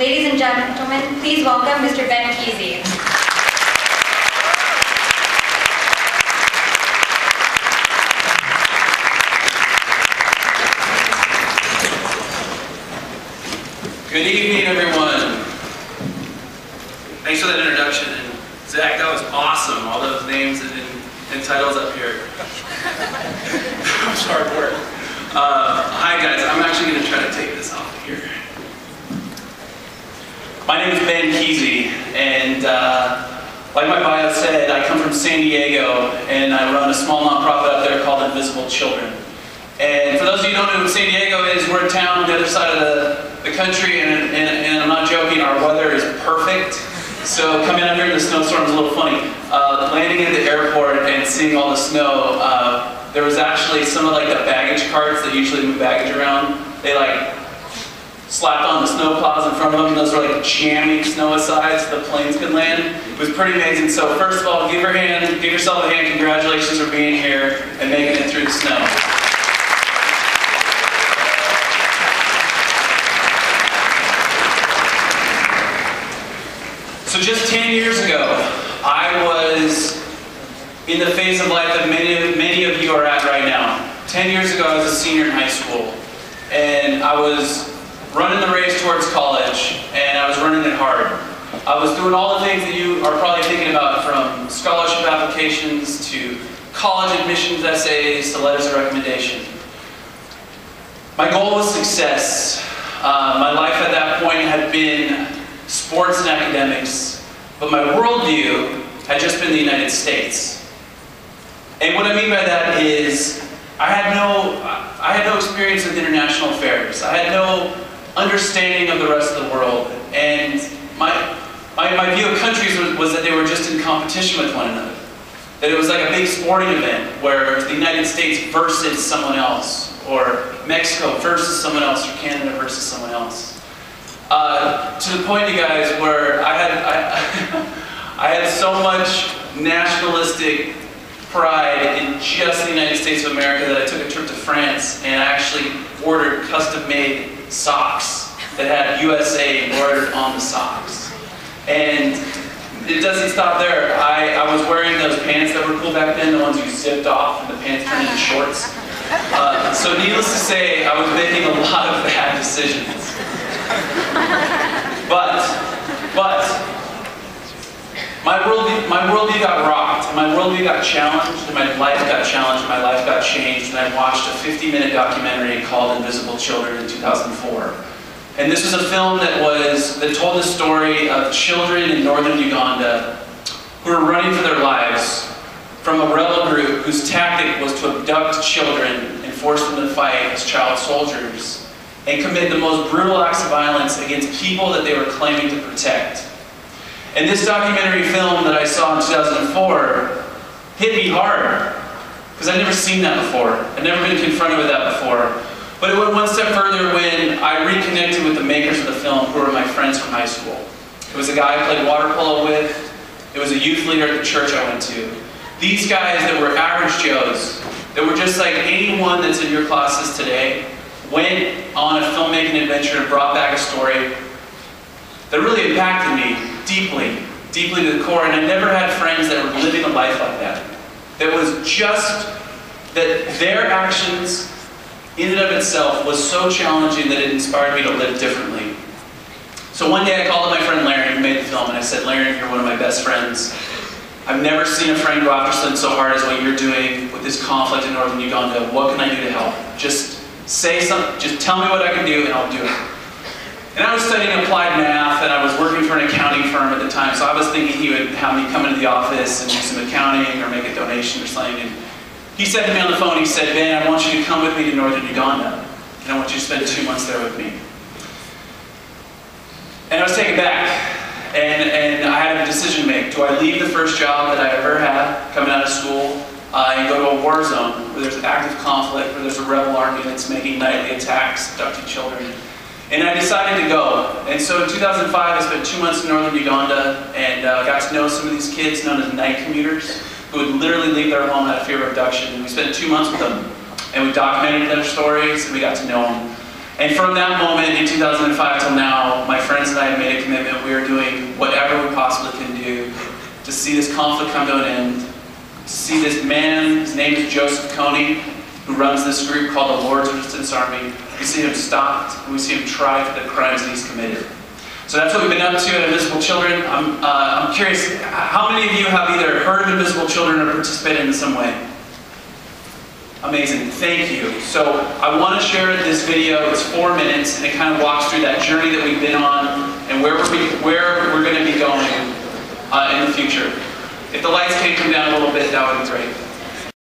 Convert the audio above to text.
Ladies and gentlemen, please welcome Mr. Ben Keesey. Good evening, everyone. Thanks for that introduction. And Zach, that was awesome. All those names and titles up here. It was hard work. Hi, guys. I'm actually going to try to take this off here. My name is Ben Keesey, and like my bio said, I come from San Diego, and I run a small nonprofit up there called Invisible Children. And for those of you who don't know who San Diego is, we're a town on the other side of the country, and I'm not joking, our weather is perfect. So coming up here in the snowstorm is a little funny. Landing at the airport and seeing all the snow, there was actually some of like the baggage carts that usually move baggage around. They like slapped on the snow plows in front of them, and those were like jamming snow aside so the planes could land. It was pretty amazing. So first of all, give yourself a hand. Congratulations for being here and making it through the snow. So just 10 years ago, I was in the phase of life that many of you are at right now. 10 years ago, I was a senior in high school, and I was running the race towards college, and I was running it hard. I was doing all the things that you are probably thinking about, from scholarship applications to college admissions essays to letters of recommendation. My goal was success. My life at that point had been sports and academics, but my worldview had just been the United States. And what I mean by that is I had no experience with international affairs. I had no understanding of the rest of the world. And my view of countries was that they were just in competition with one another. That it was like a big sporting event where the United States versus someone else, or Mexico versus someone else, or Canada versus someone else. To the point, you guys, where I had so much nationalistic pride in just the United States of America that I took a trip to France and I actually ordered custom-made socks that had USA embroidered on the socks. And it doesn't stop there. I was wearing those pants that were cool back then, the ones you zipped off and the pants turned into shorts. So needless to say, I was making a lot of bad decisions. But my worldview got rocked, and my worldview got challenged, and my life got challenged, and my life got changed, and I watched a 50-minute documentary called Invisible Children in 2004. And this was a film that told the story of children in northern Uganda who were running for their lives from a rebel group whose tactic was to abduct children and force them to fight as child soldiers and commit the most brutal acts of violence against people that they were claiming to protect. And this documentary film that I saw in 2004 hit me hard, because I'd never seen that before. I'd never been confronted with that before. But it went one step further when I reconnected with the makers of the film, who were my friends from high school. It was a guy I played water polo with. It was a youth leader at the church I went to. These guys that were average Joes, that were just like anyone that's in your classes today, went on a filmmaking adventure and brought back a story that really impacted me deeply, deeply to the core. And I never had friends that were living a life like that. That was just, that their actions in and of itself was so challenging that it inspired me to live differently. So one day I called up my friend Larry, who made the film, and I said, Larry, you're one of my best friends. I've never seen a friend go after something so hard as what you're doing with this conflict in northern Uganda. What can I do to help? Just say something, just tell me what I can do and I'll do it. And I was studying applied math, and I was working for an accounting firm at the time, so I was thinking he would have me come into the office and do some accounting or make a donation or something. And he said to me on the phone, he said, Ben, I want you to come with me to northern Uganda, and I want you to spend 2 months there with me. And I was taken back, and I had a decision to make. Do I leave the first job that I ever had coming out of school and go to a war zone where there's active conflict, where there's a rebel army that's making nightly attacks, abducting children? And I decided to go. And so in 2005, I spent 2 months in northern Uganda and got to know some of these kids known as night commuters who would literally leave their home out of fear of abduction. And we spent 2 months with them. And we documented their stories and we got to know them. And from that moment in 2005 till now, my friends and I have to see this conflict come to an end, to see this man, his name is Joseph Kony, who runs this group called the Lord's Resistance Army. We see him stopped, and we see him tried for the crimes that he's committed. So that's what we've been up to at Invisible Children. I'm curious, how many of you have either heard of Invisible Children or participated in some way? Amazing, thank you. So I want to share this video. It's 4 minutes, and it kind of walks through that journey that we've been on and where we're going to be going in the future. If the lights can come down a little bit, that would be great.